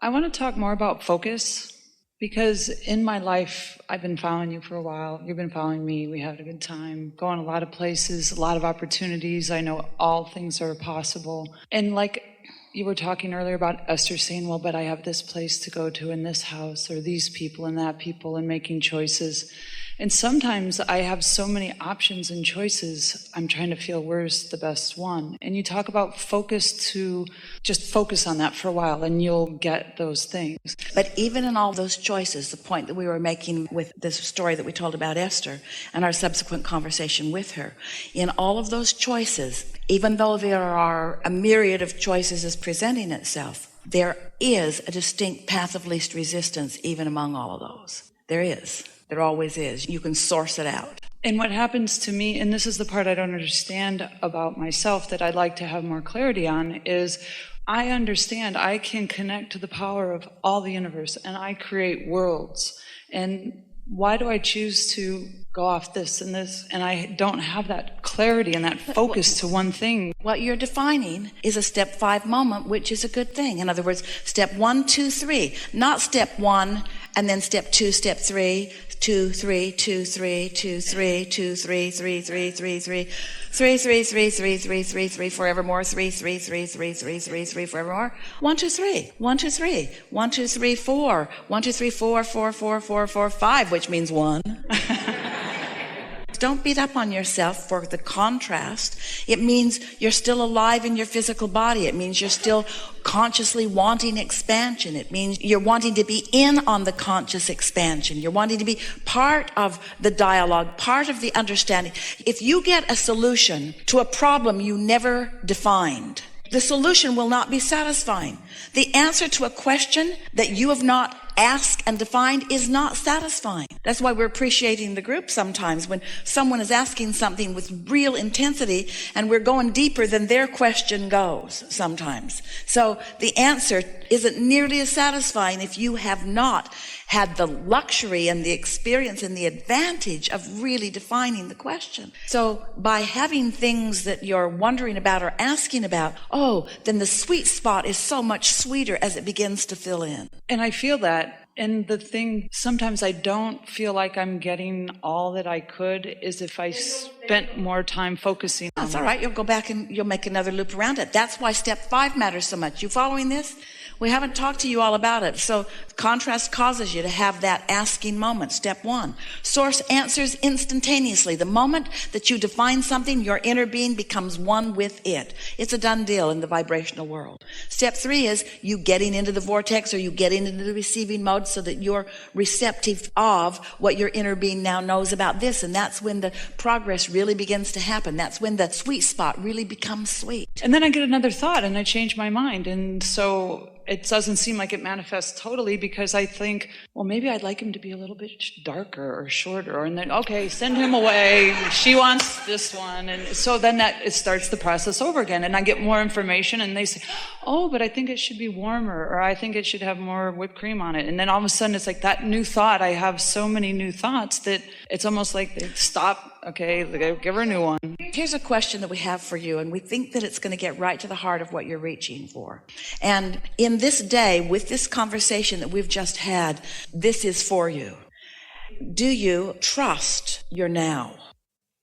I want to talk more about focus because in my life, I've been following you for a while. You've been following me. We had a good time, going a lot of places, a lot of opportunities. I know all things are possible. And like you were talking earlier about Esther saying, well, but I have this place to go to in this house or these people and that people and making choices. And sometimes I have so many options and choices, I'm trying to feel where's the best one. And you talk about focus to just focus on that for a while and you'll get those things. But even in all those choices, the point that we were making with this story that we told about Esther and our subsequent conversation with her, in all of those choices, even though there are a myriad of choices as presenting itself, there is a distinct path of least resistance even among all of those. There is. There always is. You can source it out. And what happens to me, and this is the part I don't understand about myself that I'd like to have more clarity on, is I understand I can connect to the power of all the universe and I create worlds. And why do I choose to go off this and this? And I don't have that clarity and that focus to one thing. What you're defining is a step 5 moment, which is a good thing. In other words, step 1, 2, 3, not step 1 and then step 2, step 3, 2, 3, 2, 3, 2, 3, 2, 3, 3, 3, 3, 3, 3, 3, 3, 3, 3, 3, 3, forevermore, 3, 3, 3, 3, 3, 3, 3, forevermore. 1, 2, 3, 1, 2, 3, 1, 2, 3, 4, 1, 2, 3, 4, 4, 4, 4, 4, 5, which means 1. Don't beat up on yourself for the contrast. It means you're still alive in your physical body. It means you're still consciously wanting expansion. It means you're wanting to be in on the conscious expansion. You're wanting to be part of the dialogue, part of the understanding. If you get a solution to a problem you never defined, the solution will not be satisfying. The answer to a question that you have not asked and defined is not satisfying. That's why we're appreciating the group sometimes when someone is asking something with real intensity and we're going deeper than their question goes sometimes. So the answer isn't nearly as satisfying if you have not had the luxury and the experience and the advantage of really defining the question. So by having things that you're wondering about or asking about, then the sweet spot is so much sweeter as it begins to fill in. And I feel that. And the thing, sometimes I don't feel like I'm getting all that I could is if I spent more time focusing on That's all right. You'll go back and you'll make another loop around it. That's why step 5 matters so much. You following this? We haven't talked to you all about it. So contrast causes you to have that asking moment. Step 1, source answers instantaneously. The moment that you define something, your inner being becomes one with it. It's a done deal in the vibrational world. Step 3 is you getting into the vortex or you getting into the receiving mode so that you're receptive of what your inner being now knows about this. And that's when the progress really begins to happen. That's when the sweet spot really becomes sweet. And then I get another thought and I change my mind. And so it doesn't seem like it manifests totally because I think, well, maybe I'd like him to be a little bit darker or shorter. And then, okay, send him away. She wants this one. And so then it starts the process over again. And I get more information and they say, oh, but I think it should be warmer or I think it should have more whipped cream on it. And then all of a sudden it's like that new thought. I have so many new thoughts that it's almost like they stop. Okay, give her a new one. Here's a question that we have for you, and we think that it's going to get right to the heart of what you're reaching for. And in this day, with this conversation that we've just had, this is for you. Do you trust your now?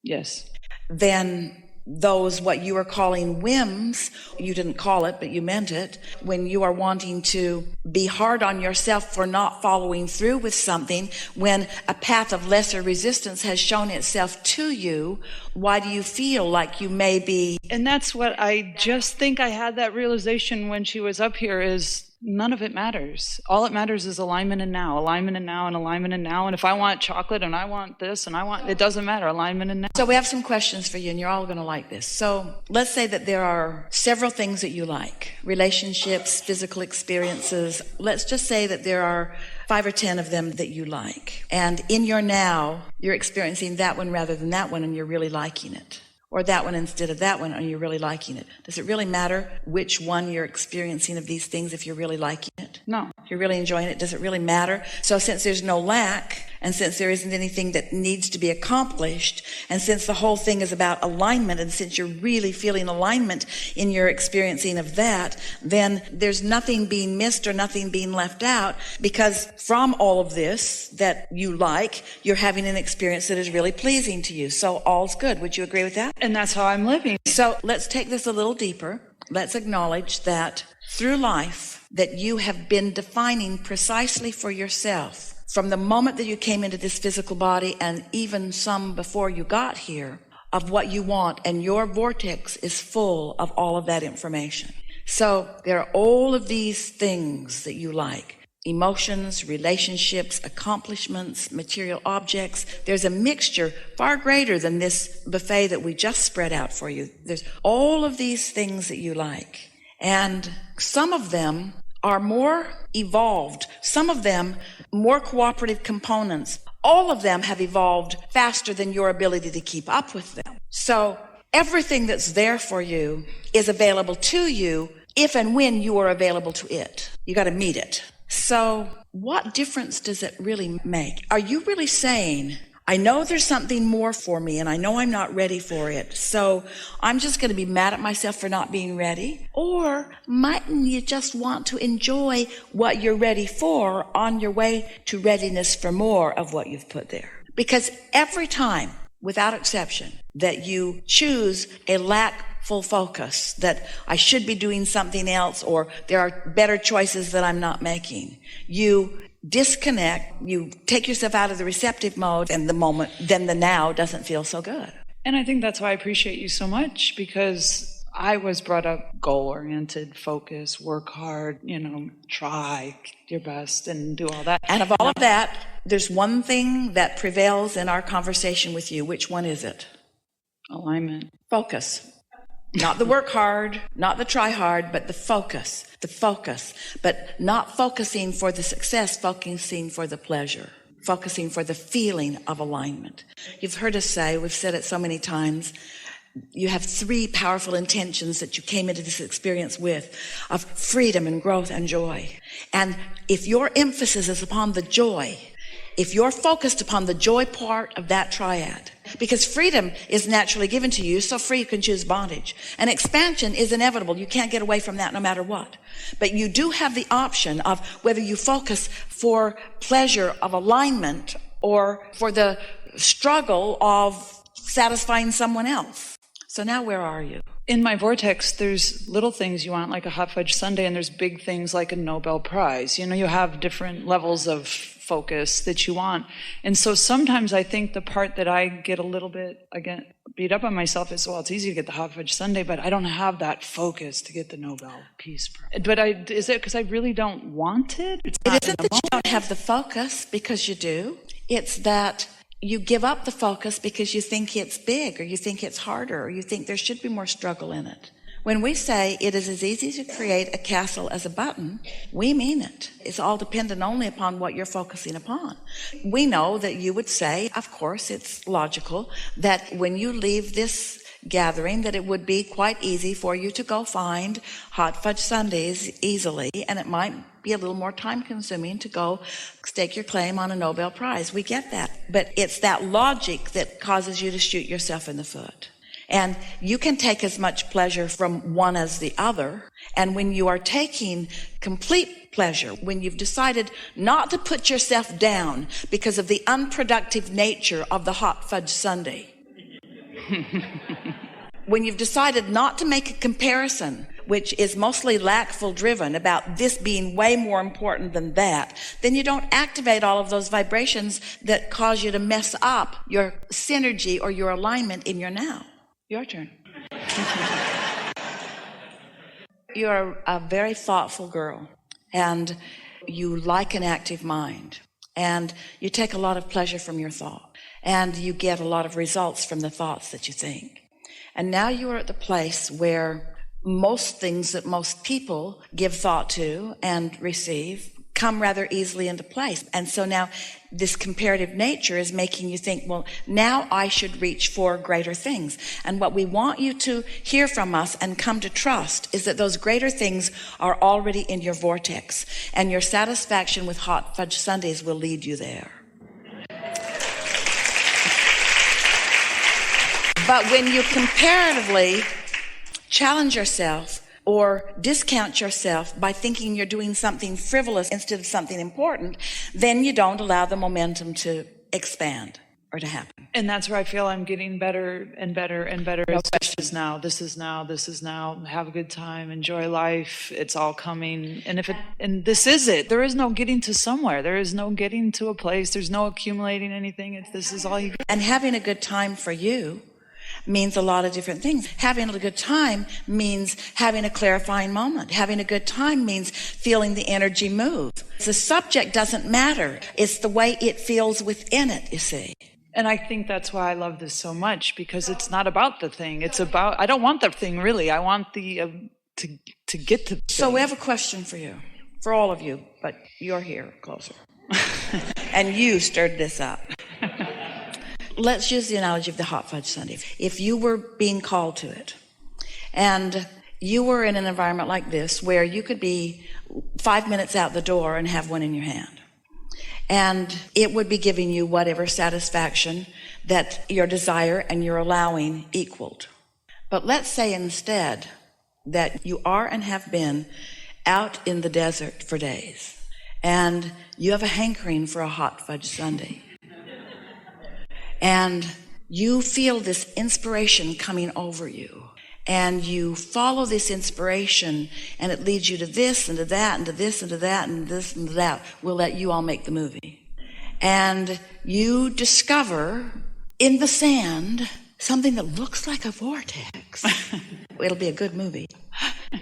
Yes. Then those, what you are calling whims, you didn't call it, but you meant it, when you are wanting to be hard on yourself for not following through with something, when a path of lesser resistance has shown itself to you, why do you feel like you may be? And that's what I just think I had that realization when she was up here is none of it matters. All it matters is alignment and now, alignment and now, and alignment and now. And if I want chocolate and I want this and I want, it doesn't matter, alignment and now. So we have some questions for you and you're all going to like this. So let's say that there are several things that you like, relationships, physical experiences. Let's just say that there are 5 or 10 of them that you like. And in your now, you're experiencing that one rather than that one and you're really liking it. Or that one instead of that one, and you're really liking it. Does it really matter which one you're experiencing of these things if you're really liking it? No. If you're really enjoying it, does it really matter? So since there's no lack, and since there isn't anything that needs to be accomplished, and since the whole thing is about alignment, and since you're really feeling alignment in your experiencing of that, then there's nothing being missed or nothing being left out, because from all of this that you like, you're having an experience that is really pleasing to you. So all's good. Would you agree with that? And that's how I'm living. So let's take this a little deeper. Let's acknowledge that through life that you have been defining precisely for yourself from the moment that you came into this physical body, and even some before you got here, of what you want, and your vortex is full of all of that information. So there are all of these things that you like: emotions, relationships, accomplishments, material objects. There's a mixture far greater than this buffet that we just spread out for you. There's all of these things that you like. And some of them are more evolved, some of them more cooperative components. All of them have evolved faster than your ability to keep up with them. So everything that's there for you is available to you if and when you are available to it. You got to meet it. So what difference does it really make? Are you really saying, I know there's something more for me and I know I'm not ready for it, so I'm just going to be mad at myself for not being ready? Or mightn't you just want to enjoy what you're ready for on your way to readiness for more of what you've put there? Because every time, without exception, that you choose a lackful focus, that I should be doing something else, or there are better choices that I'm not making, you disconnect, you take yourself out of the receptive mode, and the moment, then the now doesn't feel so good. And I think that's why I appreciate you so much, because I was brought up goal-oriented, focus, work hard, try your best and do all that. And of all of that, there's one thing that prevails in our conversation with you. Which one is it? Alignment. Focus. Not the work hard, not the try hard, but the focus, but not focusing for the success, focusing for the pleasure, focusing for the feeling of alignment. You've heard us say, we've said it so many times, you have 3 powerful intentions that you came into this experience with, of freedom and growth and joy. And if your emphasis is upon the joy, if you're focused upon the joy part of that triad, because freedom is naturally given to you, so free you can choose bondage. And expansion is inevitable. You can't get away from that no matter what. But you do have the option of whether you focus for pleasure of alignment or for the struggle of satisfying someone else. So now where are you? In my vortex, there's little things you want, like a hot fudge sundae, and there's big things like a Nobel Prize. You have different levels of focus that you want. And so sometimes I think the part that I get a little bit, again, beat up on myself is, well, it's easy to get the hot fudge sundae, but I don't have that focus to get the Nobel Peace Prize. But is it because I really don't want it? It isn't that you don't have the focus because you do. It's that you give up the focus because you think it's big, or you think it's harder, or you think there should be more struggle in it. When we say it is as easy to create a castle as a button, we mean it. It's all dependent only upon what you're focusing upon. We know that you would say, of course, it's logical, that when you leave this gathering, that it would be quite easy for you to go find hot fudge sundaes easily, and it might be a little more time consuming to go stake your claim on a Nobel Prize. We get that. But it's that logic that causes you to shoot yourself in the foot. And you can take as much pleasure from one as the other. And when you are taking complete pleasure, when you've decided not to put yourself down because of the unproductive nature of the hot fudge sundae, when you've decided not to make a comparison, which is mostly lackful driven, about this being way more important than that, then you don't activate all of those vibrations that cause you to mess up your synergy or your alignment in your now. Your turn. You're a very thoughtful girl, and you like an active mind, and you take a lot of pleasure from your thought, and you get a lot of results from the thoughts that you think. And now you are at the place where most things that most people give thought to and receive come rather easily into place. And so now this comparative nature is making you think, well, now I should reach for greater things. And what we want you to hear from us and come to trust is that those greater things are already in your vortex, and your satisfaction with hot fudge sundaes will lead you there. But when you comparatively challenge yourself or discount yourself by thinking you're doing something frivolous instead of something important, then you don't allow the momentum to expand or to happen. And that's where I feel I'm getting better and better and better. This is now, this is now, this is now. Have a good time, enjoy life. It's all coming. And this is it. There is no getting to somewhere. There is no getting to a place. There's no accumulating anything. This is all you get. And having a good time for you means a lot of different things. Having a good time means having a clarifying moment. Having a good time means feeling the energy move. The subject doesn't matter. It's the way it feels within it, you see. And I think that's why I love this so much, because it's not about the thing. It's about, I don't want the thing really. I want the, to get to the So thing. we have a question for you, for all of you, but you're here closer. And you stirred this up. Let's use the analogy of the hot fudge sundae. If you were being called to it, and you were in an environment like this where you could be 5 minutes out the door and have one in your hand, and it would be giving you whatever satisfaction that your desire and your allowing equaled. But let's say instead that you are and have been out in the desert for days, and you have a hankering for a hot fudge sundae. And you feel this inspiration coming over you. And you follow this inspiration, and it leads you to this and to that and to this and to that and this and to that. We'll let you all make the movie. And you discover in the sand something that looks like a vortex. It'll be a good movie.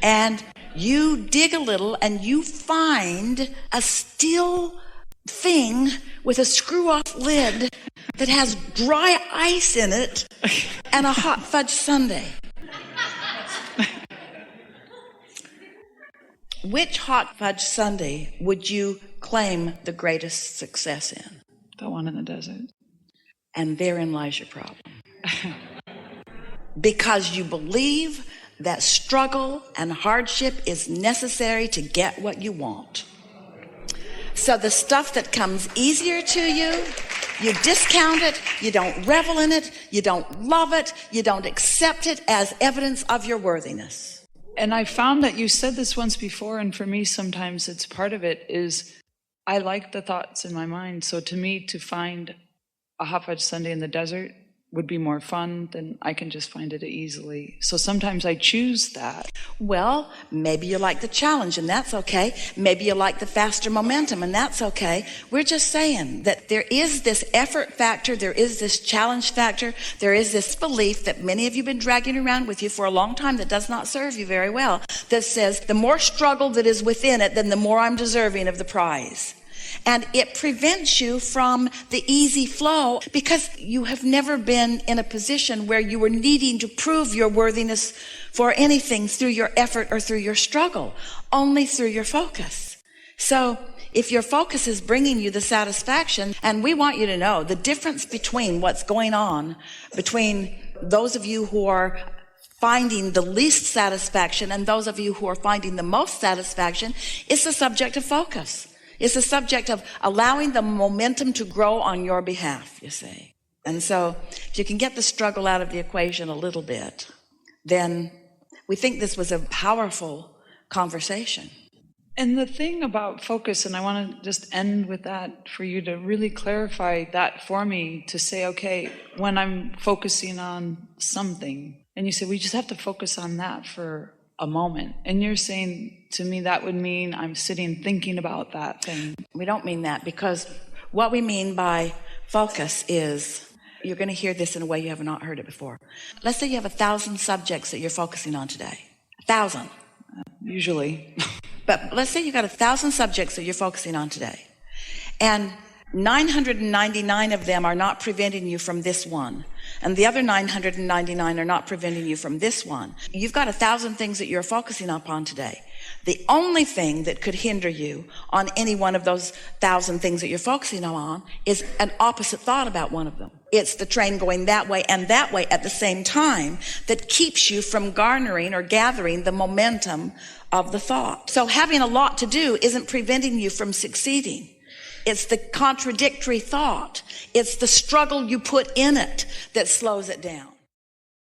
And you dig a little and you find a steel thing with a screw-off lid that has dry ice in it and a hot fudge sundae. Which hot fudge sundae would you claim the greatest success in? The one in the desert. And therein lies your problem. Because you believe that struggle and hardship is necessary to get what you want. So the stuff that comes easier to you, you discount it, you don't revel in it, you don't love it, you don't accept it as evidence of your worthiness. And I found that you said this once before, and for me sometimes it's part of it, is I like the thoughts in my mind. So to me, to find a hot fudge sundae in the desert would be more fun than I can just find it easily. So sometimes I choose that. Well, maybe you like the challenge, and that's okay. Maybe you like the faster momentum, and that's okay. We're just saying that there is this effort factor, there is this challenge factor, there is this belief that many of you have been dragging around with you for a long time that does not serve you very well, that says the more struggle that is within it, then the more I'm deserving of the prize. And it prevents you from the easy flow because you have never been in a position where you were needing to prove your worthiness for anything through your effort or through your struggle, only through your focus. So if your focus is bringing you the satisfaction, and we want you to know the difference between what's going on between those of you who are finding the least satisfaction and those of you who are finding the most satisfaction is the subject of focus. It's a subject of allowing the momentum to grow on your behalf, you see. And so if you can get the struggle out of the equation a little bit, then we think this was a powerful conversation. And the thing about focus, and I want to just end with that for you to really clarify that for me, to say, okay, when I'm focusing on something, and you say, we just have to focus on that for a moment. And you're saying to me that would mean I'm sitting thinking about that thing. We don't mean that, because what we mean by focus is, you're going to hear this in a way you have not heard it before. Let's say you have 1,000 subjects that you're focusing on today. 1,000. Usually. But let's say you've got 1,000 subjects that you're focusing on today. And 999 of them are not preventing you from this one. And the other 999 are not preventing you from this one. You've got 1,000 things that you're focusing upon today. The only thing that could hinder you on any one of those 1,000 things that you're focusing on is an opposite thought about one of them. It's the train going that way and that way at the same time that keeps you from garnering or gathering the momentum of the thought. So having a lot to do isn't preventing you from succeeding. It's the contradictory thought. It's the struggle you put in it that slows it down.